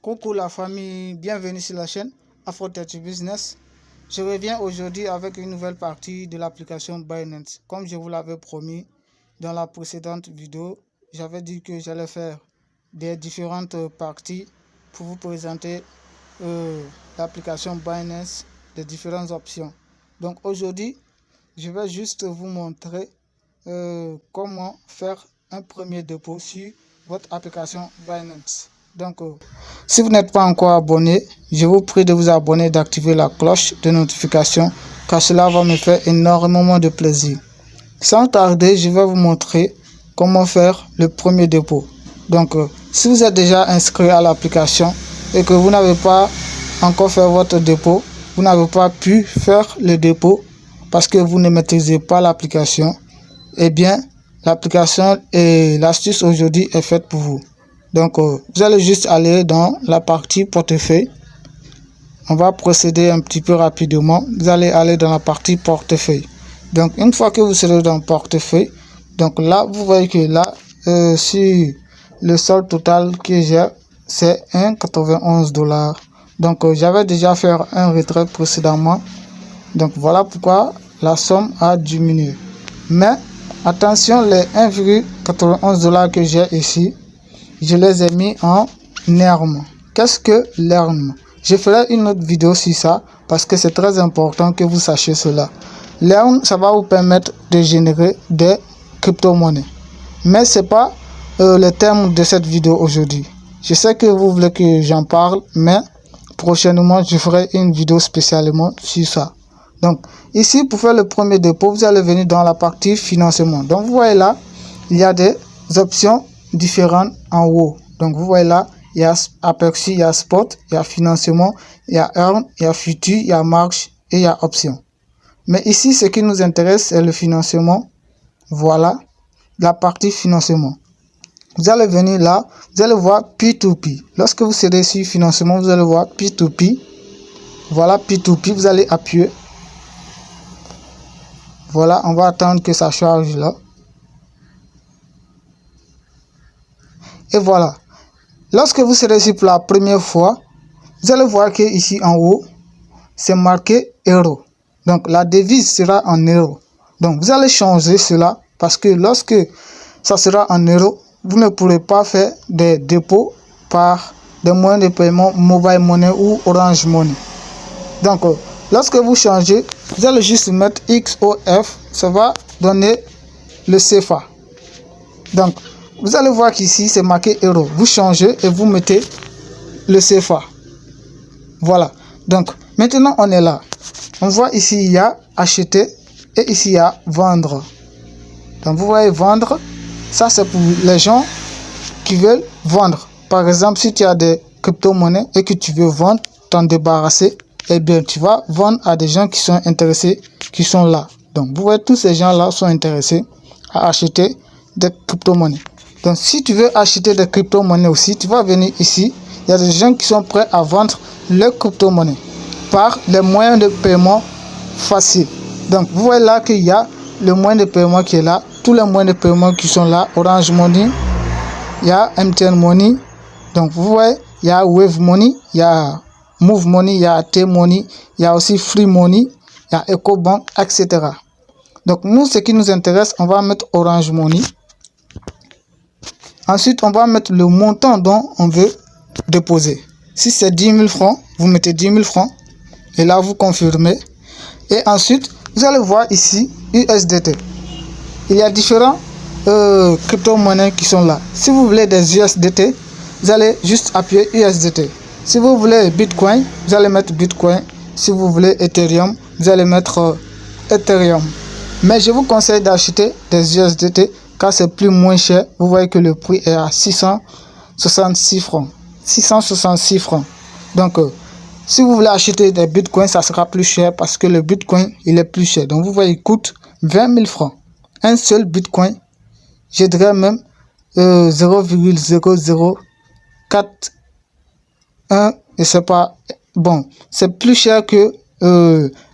Coucou la famille, bienvenue sur la chaîne Afro-Tech Business. Je reviens aujourd'hui avec une nouvelle partie de l'application Binance. Comme je vous l'avais promis dans la précédente vidéo, j'avais dit que j'allais faire des différentes parties pour vous présenter l'application Binance, des différentes options. Donc aujourd'hui, je vais juste vous montrer comment faire un premier dépôt sur votre application Binance. Donc, si vous n'êtes pas encore abonné, je vous prie de vous abonner, d'activer la cloche de notification, car cela va me faire énormément de plaisir. Sans tarder, je vais vous montrer comment faire le premier dépôt. Donc, si vous êtes déjà inscrit à l'application et que vous n'avez pas encore fait votre dépôt, vous n'avez pas pu faire le dépôt parce que vous ne maîtrisez pas l'application, eh bien, l'application et l'astuce aujourd'hui est faite pour vous. Donc, vous allez juste aller dans la partie portefeuille. On va procéder un petit peu rapidement. Vous allez aller dans la partie portefeuille. Donc, une fois que vous serez dans le portefeuille, donc là, vous voyez que là, sur le solde total que j'ai, c'est 1,91 $. Donc, j'avais déjà fait un retrait précédemment. Donc, voilà pourquoi la somme a diminué. Mais, attention, les 1,91 $ que j'ai ici, je les ai mis en earn. Qu'est-ce que l'earn? Je ferai une autre vidéo sur ça parce que c'est très important que vous sachiez cela. L'earn, ça va vous permettre de générer des crypto-monnaies. Mais ce n'est pas le thème de cette vidéo aujourd'hui. Je sais que vous voulez que j'en parle, mais prochainement, je ferai une vidéo spécialement sur ça. Donc, ici, pour faire le premier dépôt, vous allez venir dans la partie financement. Donc, vous voyez là, il y a des options différentes en haut. Donc, vous voyez là, il y a aperçu, il y a spot, il y a financement, il y a earn, il y a futur, il y a marge et il y a option. Mais ici, ce qui nous intéresse, c'est le financement. Voilà, la partie financement. Vous allez venir là, vous allez voir P2P. Lorsque vous serez sur financement, vous allez voir P2P. Voilà, P2P, vous allez appuyer. Voilà, on va attendre que ça charge là. Et voilà. Lorsque vous serez ici pour la première fois, vous allez voir que ici en haut, c'est marqué euro. Donc la devise sera en euro. Donc vous allez changer cela parce que lorsque ça sera en euro, vous ne pourrez pas faire des dépôts par des moyens de paiement Mobile Money ou Orange Money. Donc lorsque vous changez, vous allez juste mettre XOF, ça va donner le CFA. Donc vous allez voir qu'ici c'est marqué euro. Vous changez et vous mettez le CFA. Voilà. Donc maintenant on est là. On voit ici il y a acheter et ici il y a vendre. Donc vous voyez vendre. Ça c'est pour les gens qui veulent vendre. Par exemple, si tu as des crypto-monnaies et que tu veux vendre, t'en débarrasser, eh bien tu vas vendre à des gens qui sont intéressés, qui sont là. Donc vous voyez tous ces gens là sont intéressés à acheter des crypto-monnaies. Donc, si tu veux acheter des crypto-monnaies aussi, tu vas venir ici. Il y a des gens qui sont prêts à vendre leurs crypto-monnaies par les moyens de paiement faciles. Donc, vous voyez là qu'il y a le moyen de paiement qui est là. Tous les moyens de paiement qui sont là. Orange Money, il y a MTN Money. Donc, vous voyez, il y a Wave Money, il y a Move Money, il y a T-Money, il y a aussi Free Money, il y a EcoBank, etc. Donc, nous, ce qui nous intéresse, on va mettre Orange Money. Ensuite, on va mettre le montant dont on veut déposer. Si c'est 10 000 francs, vous mettez 10 000 francs. Et là, vous confirmez. Et ensuite, vous allez voir ici USDT. Il y a différents crypto-monnaies qui sont là. Si vous voulez des USDT, vous allez juste appuyer USDT. Si vous voulez Bitcoin, vous allez mettre Bitcoin. Si vous voulez Ethereum, vous allez mettre Ethereum. Mais je vous conseille d'acheter des USDT car c'est plus moins cher. Vous voyez que le prix est à 666 francs. 666 francs. Donc, si vous voulez acheter des bitcoins, ça sera plus cher parce que le bitcoin, il est plus cher. Donc, vous voyez, il coûte 20 000 francs. Un seul bitcoin, je dirais même 0,0041. Et c'est pas bon. C'est plus cher que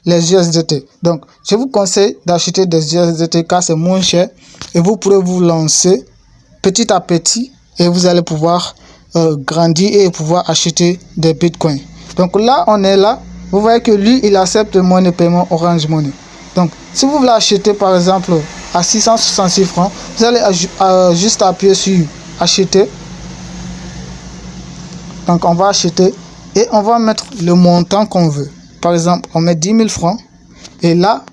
les USDT. Donc, je vous conseille d'acheter des USDT car c'est moins cher et vous pourrez vous lancer petit à petit et vous allez pouvoir grandir et pouvoir acheter des bitcoins. Donc là, on est là. Vous voyez que lui, il accepte le moyen de paiement Orange Money. Donc, si vous voulez acheter par exemple à 666 francs, vous allez juste appuyer sur acheter. Donc, on va acheter et on va mettre le montant qu'on veut. Par exemple, on met 10 000 francs. Et là,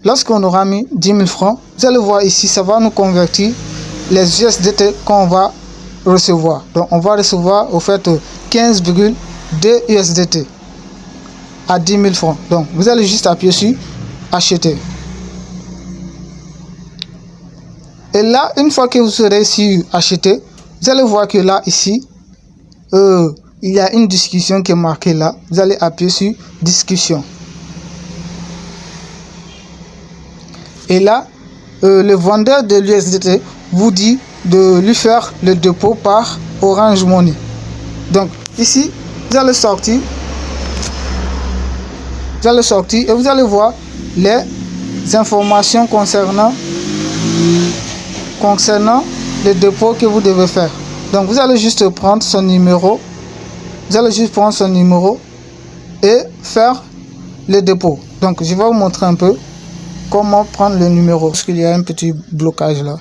lorsqu'on aura mis 10 000 francs, vous allez voir ici, ça va nous convertir les USDT qu'on va recevoir. Donc, on va recevoir au fait 15,2 USDT à 10 000 francs. Donc, vous allez juste appuyer sur acheter. Et là, une fois que vous serez sur acheter, vous allez voir que là, ici, il y a une discussion qui est marquée là. Vous allez appuyer sur discussion. Et là, le vendeur de l'USDT vous dit de lui faire le dépôt par Orange Money. Donc ici, vous allez sortir. Vous allez sortir et vous allez voir les informations concernant le dépôt que vous devez faire. Donc vous allez juste prendre son numéro. Vous allez juste prendre son numéro et faire le dépôt. Donc je vais vous montrer un peu comment prendre le numéro, parce qu'il y a un petit blocage là.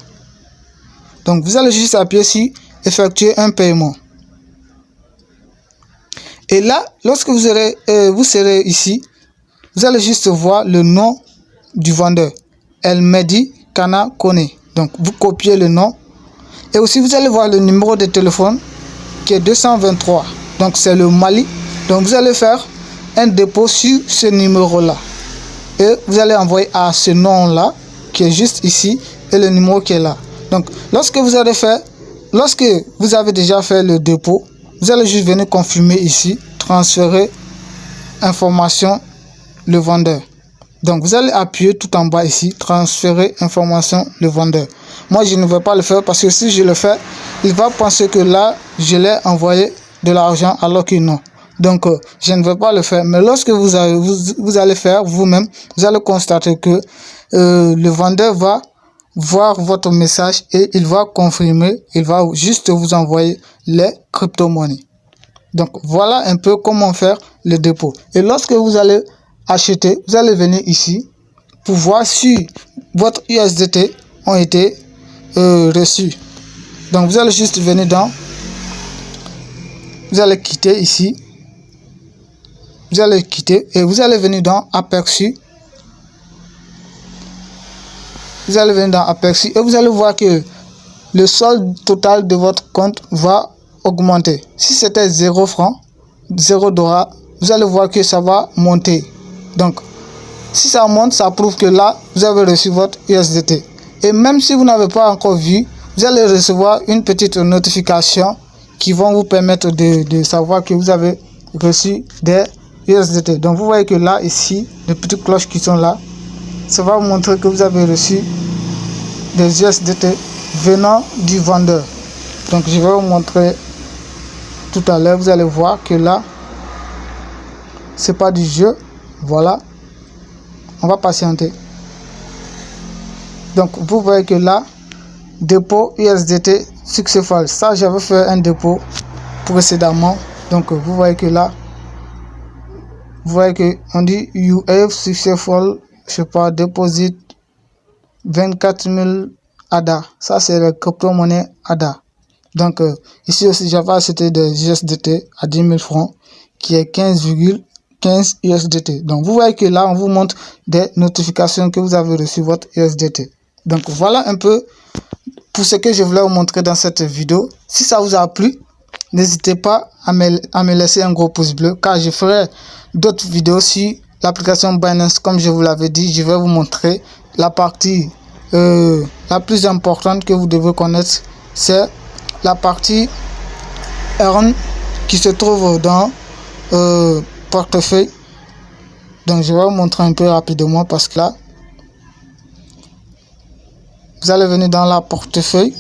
Donc vous allez juste appuyer sur effectuer un paiement. Et là, lorsque vous serez ici, vous allez juste voir le nom du vendeur, El Mehdi Kana Kone. Donc vous copiez le nom et aussi vous allez voir le numéro de téléphone qui est 223. Donc c'est le Mali. Donc vous allez faire un dépôt sur ce numéro là. Et vous allez envoyer à ce nom là qui est juste ici et le numéro qui est là. Donc lorsque vous avez déjà fait le dépôt, vous allez juste venir confirmer ici, transférer information le vendeur. Donc vous allez appuyer tout en bas ici, transférer information le vendeur. Moi je ne vais pas le faire parce que si je le fais, il va penser que là je l'ai envoyé de l'argent alors que non. Donc je ne vais pas le faire. Mais lorsque vous allez faire vous-même, vous allez constater que le vendeur va voir votre message et il va confirmer, il va juste vous envoyer les crypto-monnaies. Donc voilà un peu comment faire le dépôt. Et lorsque vous allez acheter, vous allez venir ici pour voir si votre USDT ont été reçus. Donc vous allez juste venir dans, vous allez quitter ici, vous allez quitter et vous allez venir dans aperçu. Vous allez venir dans aperçu et vous allez voir que le solde total de votre compte va augmenter. Si c'était 0 francs, 0 $, vous allez voir que ça va monter. Donc si ça monte, ça prouve que là vous avez reçu votre USDT. Et même si vous n'avez pas encore vu, vous allez recevoir une petite notification qui vont vous permettre de savoir que vous avez reçu des USDT. Donc vous voyez que là ici, les petites cloches qui sont là, ça va vous montrer que vous avez reçu des USDT venant du vendeur. Donc je vais vous montrer tout à l'heure. Vous allez voir que là c'est pas du jeu. Voilà, on va patienter. Donc vous voyez que là, dépôt USDT successful. Ça j'avais fait un dépôt précédemment. Donc vous voyez que là, vous voyez que on dit you have successful, je sais pas, deposit 24 000 ADA. Ça c'est le crypto-monnaie ADA. Donc ici aussi j'avais acheté des USDT à 10 000 francs qui est 15,15 USDT. Donc vous voyez que là on vous montre des notifications que vous avez reçu votre USDT. Donc voilà un peu pour ce que je voulais vous montrer dans cette vidéo. Si ça vous a plu, n'hésitez pas à me laisser un gros pouce bleu, car je ferai d'autres vidéos sur l'application Binance. Comme je vous l'avais dit, je vais vous montrer la partie la plus importante que vous devez connaître, c'est la partie Earn qui se trouve dans portefeuille. Donc je vais vous montrer un peu rapidement parce que là vous allez venir dans la portefeuille,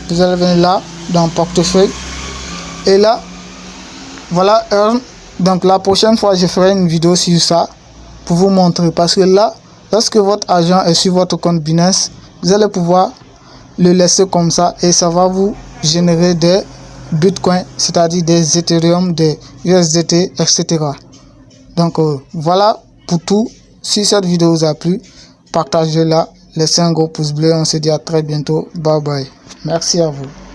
vous allez venir là dans portefeuille et là voilà Earn. Donc la prochaine fois je ferai une vidéo sur ça pour vous montrer, parce que là lorsque votre argent est sur votre compte Binance, vous allez pouvoir le laisser comme ça et ça va vous générer des bitcoins, c'est-à-dire des Ethereum, des USDT, etc. Donc voilà pour tout. Si cette vidéo vous a plu, partagez-la, laissez un gros pouce bleu. On se dit à très bientôt. Bye bye. Merci à vous.